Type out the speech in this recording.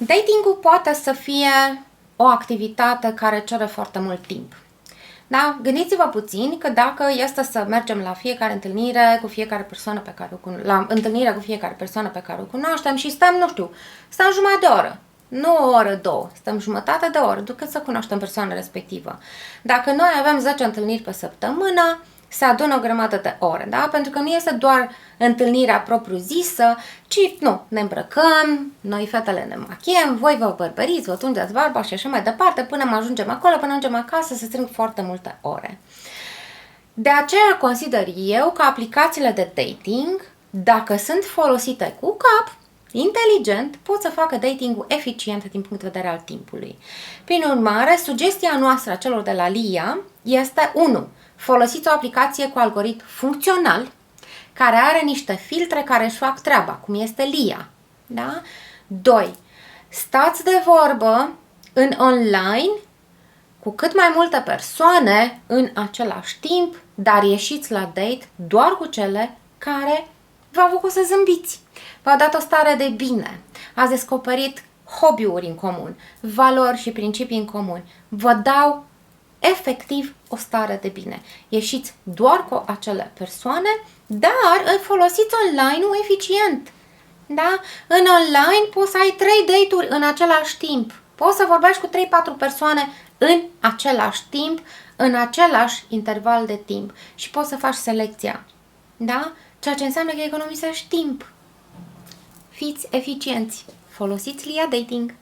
Dating-ul poate să fie o activitate care cere foarte mult timp. Da? Gândiți-vă puțin că dacă este să mergem la fiecare întâlnire cu fiecare persoană pe care pe care o cunoaștem și stăm, nu știu, stăm jumătate de oră, nu o oră, două, stăm jumătate de oră, după să cunoaștem persoana respectivă. Dacă noi avem 10 întâlniri pe săptămână, se adună o grămadă de ore, da? Pentru că nu este doar întâlnirea propriu-zisă, ci, nu, ne îmbrăcăm, noi fetele ne machiem, voi vă bărbăriți, vă tungeți barba și așa mai departe, până ajungem acolo, până ajungem acasă, se strâng foarte multe ore. De aceea consider eu că aplicațiile de dating, dacă sunt folosite cu cap, inteligent, pot să facă dating-ul eficient din punct de vedere al timpului. Prin urmare, sugestia noastră a celor de la LIA este 1. Folosiți o aplicație cu algoritm funcțional, care are niște filtre care își fac treaba, cum este LIA. Da? 2. Stați de vorbă în online cu cât mai multe persoane în același timp, dar ieșiți la date doar cu cele care v-au făcut să zâmbiți. V-au dat o stare de bine, ați descoperit hobby-uri în comun, valori și principii în comun. Vă dau efectiv o stare de bine. Ieșiți doar cu acele persoane, dar folosiți online-ul eficient. Da? În online poți să ai 3 date-uri în același timp. Poți să vorbești cu 3-4 persoane în același timp, în același interval de timp și poți să faci selecția. Da? Ceea ce înseamnă că economisești timp. Fiți eficienți. Folosiți LIA Dating.